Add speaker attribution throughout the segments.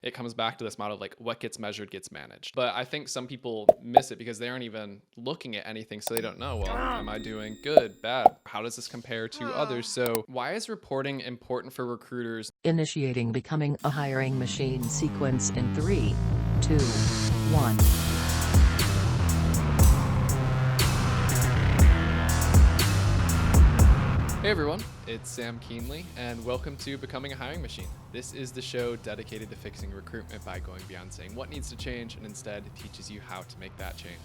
Speaker 1: It comes back to this model of like what gets measured gets managed. But I think some people miss it because they aren't even looking at anything. So they don't know, well, am I doing good, bad? How does this compare to others? So why is reporting important for recruiters?
Speaker 2: Initiating becoming a hiring machine sequence in 3, 2, 1.
Speaker 1: Hey everyone, it's Sam Keenley, and welcome to Becoming a Hiring Machine. This is the show dedicated to fixing recruitment by going beyond saying what needs to change and instead teaches you how to make that change.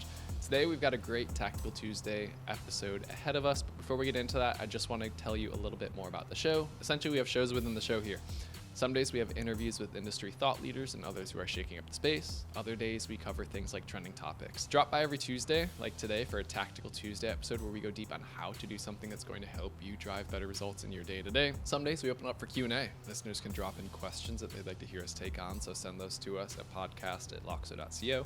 Speaker 1: Today we've got a great Tactical Tuesday episode ahead of us, but before we get into that, I just want to tell you a little bit more about the show. Essentially, we have shows within the show here. Some days we have interviews with industry thought leaders and others who are shaking up the space. Other days we cover things like trending topics. Drop by every Tuesday, like today, for a Tactical Tuesday episode where we go deep on how to do something that's going to help you drive better results in your day-to-day. Some days we open up for Q&A. Listeners can drop in questions that they'd like to hear us take on, so send those to us at podcast@loxo.co.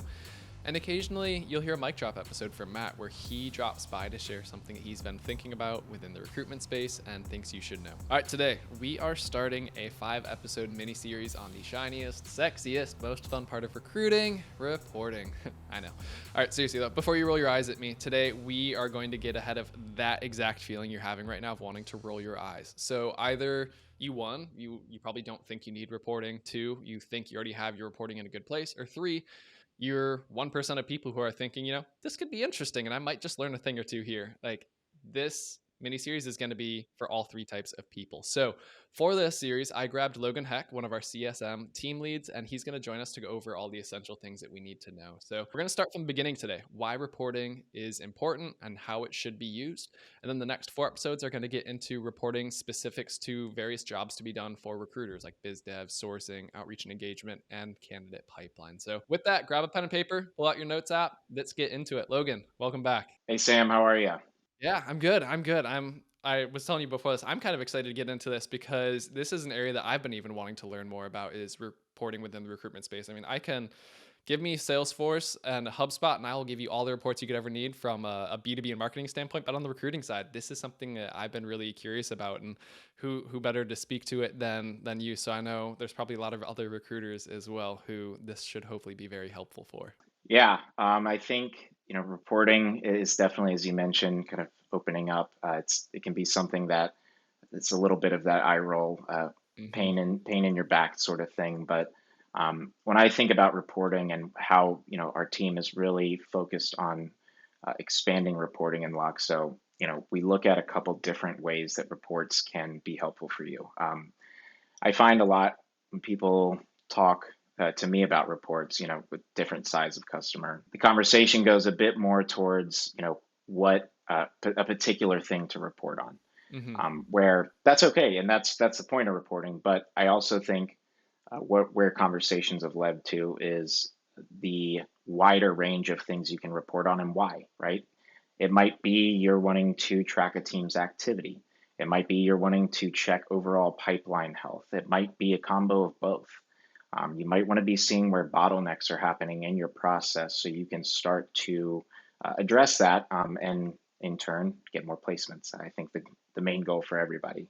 Speaker 1: And occasionally, you'll hear a mic drop episode from Matt where he drops by to share something that he's been thinking about within the recruitment space and thinks you should know. All right, today, we are starting a 5-episode mini-series on the shiniest, sexiest, most fun part of recruiting, reporting. I know. All right, seriously though, before you roll your eyes at me, today we are going to get ahead of that exact feeling you're having right now of wanting to roll your eyes. So either you probably don't think you need reporting. 2, you think you already have your reporting in a good place. Or 3, you're 1% of people who are thinking, this could be interesting and I might just learn a thing or two here. Like, this mini-series is going to be for all 3 types of people. So for this series, I grabbed Logan Heck, one of our CSM team leads, and he's going to join us to go over all the essential things that we need to know. So we're going to start from the beginning today, why reporting is important and how it should be used. And then the next 4 episodes are going to get into reporting specifics to various jobs to be done for recruiters like biz dev, sourcing, outreach and engagement, and candidate pipeline. So with that, grab a pen and paper, pull out your notes app. Let's get into it. Logan, welcome back.
Speaker 3: Hey, Sam, how are you?
Speaker 1: Yeah, I'm good. I was telling you before this, I'm kind of excited to get into this because this is an area that I've been even wanting to learn more about is reporting within the recruitment space. I mean, I can give me Salesforce and HubSpot, and I will give you all the reports you could ever need from a B2B and marketing standpoint. But on the recruiting side, this is something that I've been really curious about, and who better to speak to it than you? So I know there's probably a lot of other recruiters as well who this should hopefully be very helpful for.
Speaker 3: Yeah, I think reporting is definitely, as you mentioned, kind of opening up. It can be something that it's a little bit of that eye roll,
Speaker 1: Mm-hmm.
Speaker 3: pain in your back sort of thing. But when I think about reporting and how our team is really focused on expanding reporting in Loxo, we look at a couple different ways that reports can be helpful for you. I find a lot when people talk to me about reports, with different size of customer, the conversation goes a bit more towards, what a particular thing to report on,
Speaker 1: Mm-hmm.
Speaker 3: where that's okay, and that's the point of reporting. But I also think where conversations have led to is the wider range of things you can report on and why, right? It might be you're wanting to track a team's activity. It might be you're wanting to check overall pipeline health. It might be a combo of both. You might want to be seeing where bottlenecks are happening in your process so you can start to address that and in turn get more placements. I think the main goal for everybody.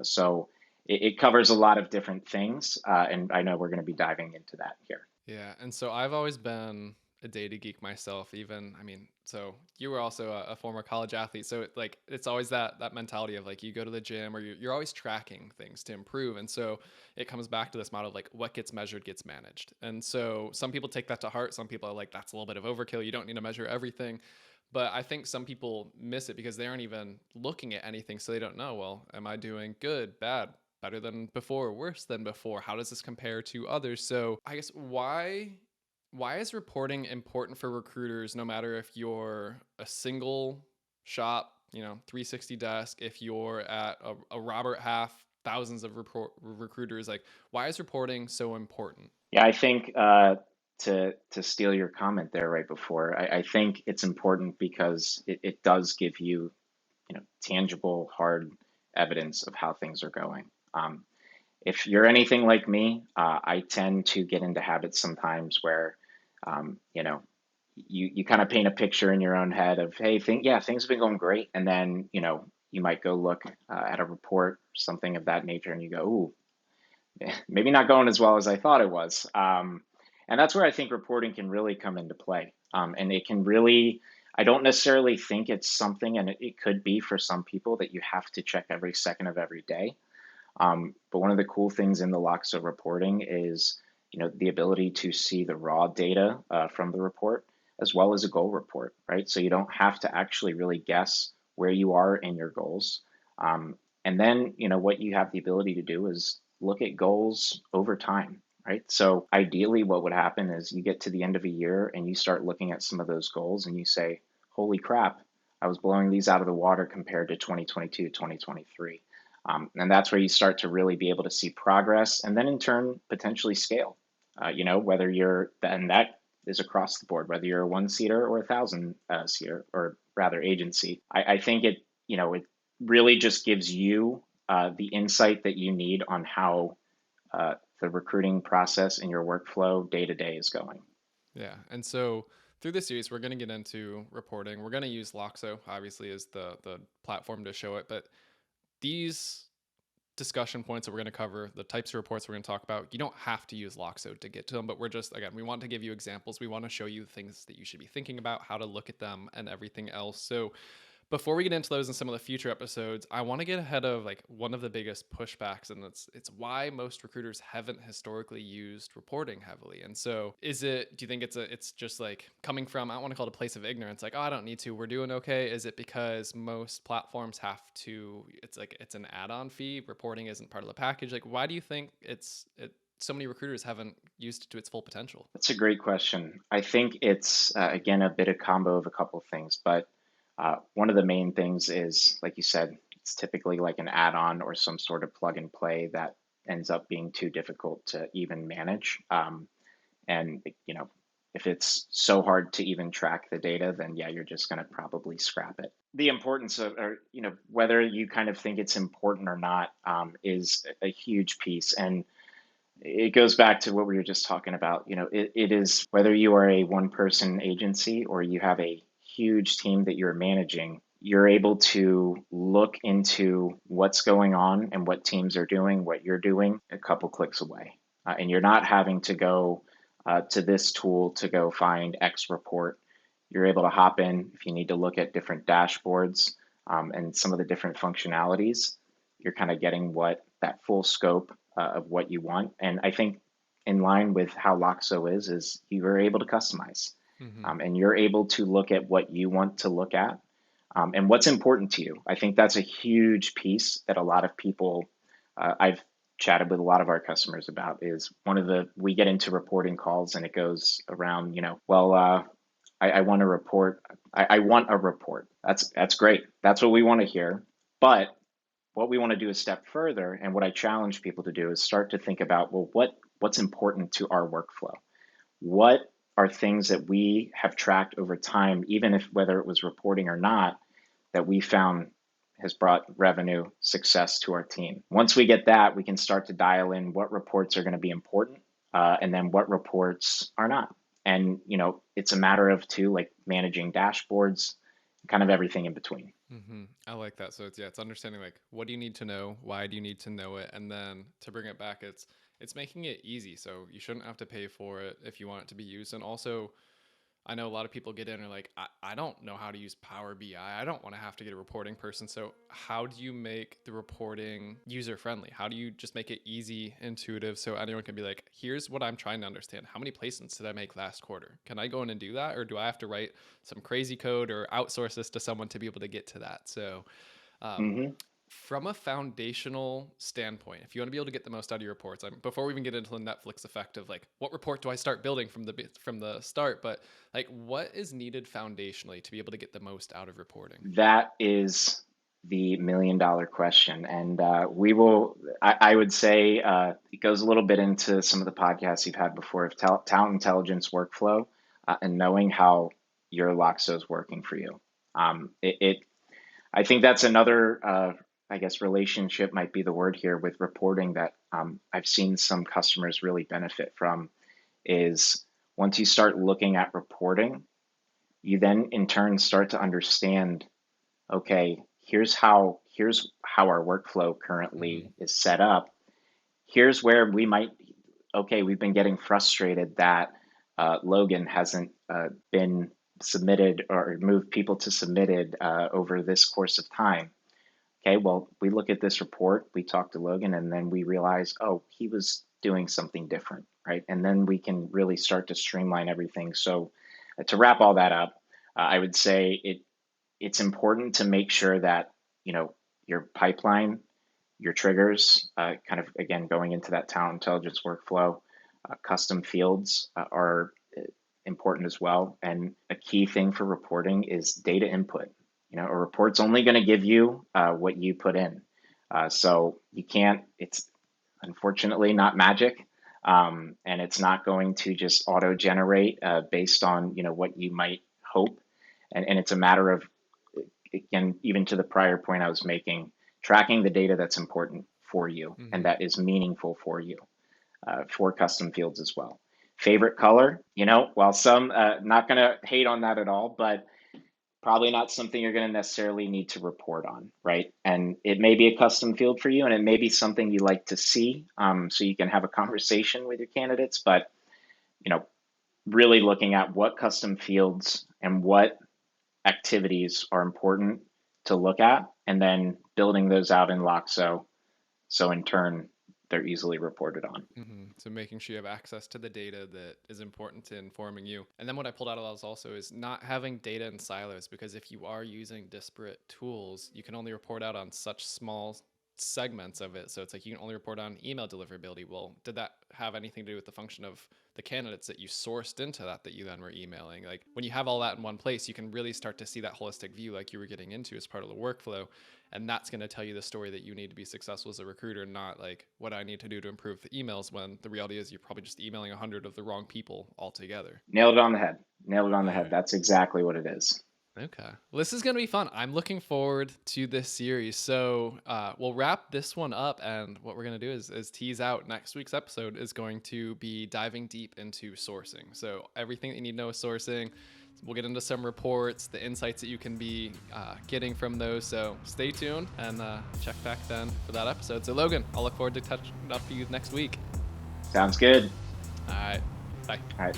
Speaker 3: So it covers a lot of different things, and I know we're going to be diving into that here.
Speaker 1: Yeah, and so I've always been a data geek myself. Even, I mean, so you were also a former college athlete, so it's always that mentality of like you go to the gym or you're always tracking things to improve, and so it comes back to this model of like what gets measured gets managed. And so some people take that to heart. Some people are like, that's a little bit of overkill. You don't need to measure everything. But I think some people miss it because they aren't even looking at anything, so they don't know, well, am I doing good, bad, better than before, worse than before? How does this compare to others? So I guess why is reporting important for recruiters, no matter if you're a single shop, 360 desk, if you're at a Robert Half, thousands of recruiters, like why is reporting so important?
Speaker 3: Yeah, I think to steal your comment there right before, I think it's important because it does give you, tangible, hard evidence of how things are going. If you're anything like me, I tend to get into habits sometimes where, you know, you kind of paint a picture in your own head of, hey, things have been going great, and then you might go look at a report, something of that nature, and you go, ooh, maybe not going as well as I thought it was. And that's where I think reporting can really come into play. And it can really, I don't necessarily think it's something, and it could be for some people that you have to check every second of every day. But one of the cool things in the Loxo reporting is, the ability to see the raw data from the report as well as a goal report, right? So you don't have to actually really guess where you are in your goals. And then, what you have the ability to do is look at goals over time, right? So ideally, what would happen is you get to the end of a year and you start looking at some of those goals and you say, holy crap, I was blowing these out of the water compared to 2022, 2023. And that's where you start to really be able to see progress and then in turn potentially scale. Whether and that is across the board, whether you're a one seater or a thousand seater, or rather agency. I think it really just gives you the insight that you need on how the recruiting process in your workflow day to day is going.
Speaker 1: Yeah. And so through this series, we're going to get into reporting. We're going to use Loxo, obviously, as the platform to show it. But these discussion points that we're going to cover, the types of reports we're going to talk about, you don't have to use Loxo to get to them, but we're just, again, we want to give you examples. We want to show you things that you should be thinking about, how to look at them, and everything else. So before we get into those in some of the future episodes, I want to get ahead of like one of the biggest pushbacks, and it's why most recruiters haven't historically used reporting heavily. And so do you think it's just like coming from, I don't want to call it a place of ignorance, like, oh, I don't need to, we're doing okay? Is it because most platforms have to, it's an add-on fee, reporting isn't part of the package? Like, why do you think so many recruiters haven't used it to its full potential?
Speaker 3: That's a great question. I think it's, again, a bit of combo of a couple of things, but one of the main things is, like you said, it's typically like an add-on or some sort of plug and play that ends up being too difficult to even manage. And if it's so hard to even track the data, then yeah, you're just going to probably scrap it. The importance of, or whether you kind of think it's important or not, is a huge piece. And it goes back to what we were just talking about. It is, whether you are a one person agency or you have a huge team that you're managing, you're able to look into what's going on and what teams are doing, what you're doing a couple clicks away. And you're not having to go to this tool to go find X report. You're able to hop in if you need to look at different dashboards and some of the different functionalities. You're kind of getting that full scope of what you want. And I think in line with how Loxo is you are able to customize. And you're able to look at what you want to look at and what's important to you. I think that's a huge piece that a lot of people, I've chatted with a lot of our customers about, is we get into reporting calls and it goes around, I want a report. I want a report. That's great. That's what we want to hear. But what we want to do a step further, and what I challenge people to do, is start to think about, well, what's important to our workflow? What are things that we have tracked over time, even if whether it was reporting or not, that we found has brought revenue success to our team? Once we get that, we can start to dial in what reports are going to be important, and then what reports are not. And it's a matter of like managing dashboards, kind of everything in between.
Speaker 1: I like that. So it's understanding like, what do you need to know? Why do you need to know it? And then to bring it back, it's making it easy. So you shouldn't have to pay for it if you want it to be used. And also, I know a lot of people get in and are like, I don't know how to use Power BI. I don't want to have to get a reporting person. So how do you make the reporting user friendly? How do you just make it easy, intuitive, so anyone can be like, here's what I'm trying to understand. How many placements did I make last quarter? Can I go in and do that? Or do I have to write some crazy code or outsource this to someone to be able to get to that? So from a foundational standpoint, if you want to be able to get the most out of your reports, before we even get into the Netflix effect of like, what report do I start building from the start, but like, what is needed foundationally to be able to get the most out of reporting?
Speaker 3: That is the $1 million question. And I would say it goes a little bit into some of the podcasts you've had before of talent intelligence workflow and knowing how your Loxo is working for you. I think that's another, I guess relationship might be the word here with reporting that I've seen some customers really benefit from, is once you start looking at reporting, you then in turn start to understand, okay, here's how our workflow currently is set up. here's where we've been getting frustrated that Logan hasn't been submitted or moved people to submitted over this course of time. Okay, well, we look at this report, we talk to Logan, and then we realize, oh, he was doing something different, right? And then we can really start to streamline everything. So to wrap all that up, I would say it's important to make sure that, your pipeline, your triggers, kind of, again, going into that talent intelligence workflow, custom fields are important as well. And a key thing for reporting is data input. A report's only going to give you what you put in. So you can't, it's unfortunately not magic. And it's not going to just auto generate based on, what you might hope. And it's a matter of, again, even to the prior point I was making, tracking the data that's important for you and that is meaningful for you for custom fields as well. Favorite color, while some not going to hate on that at all, but probably not something you're going to necessarily need to report on, right? And it may be a custom field for you, and it may be something you like to see, so you can have a conversation with your candidates. But really looking at what custom fields and what activities are important to look at, and then building those out in Loxo, so in turn they're easily reported on.
Speaker 1: So making sure you have access to the data that is important to informing you. And then what I pulled out of that also is not having data in silos, because if you are using disparate tools, you can only report out on such small segments of it. So it's like you can only report on email deliverability. Well, did that have anything to do with the function of the candidates that you sourced into that you then were emailing? Like when you have all that in one place, you can really start to see that holistic view like you were getting into as part of the workflow. And that's going to tell you the story that you need to be successful as a recruiter, not like what I need to do to improve the emails, when the reality is you're probably just emailing 100 of the wrong people altogether.
Speaker 3: Nailed it on the head. That's exactly what it is.
Speaker 1: Okay. Well, this is going to be fun. I'm looking forward to this series. So we'll wrap this one up. And what we're going to do is tease out next week's episode is going to be diving deep into sourcing. So everything that you need to know is sourcing. We'll get into some reports, the insights that you can be getting from those. So stay tuned and check back then for that episode. So Logan, I'll look forward to touching up with you next week.
Speaker 3: Sounds good.
Speaker 1: All right. Bye.
Speaker 3: All right.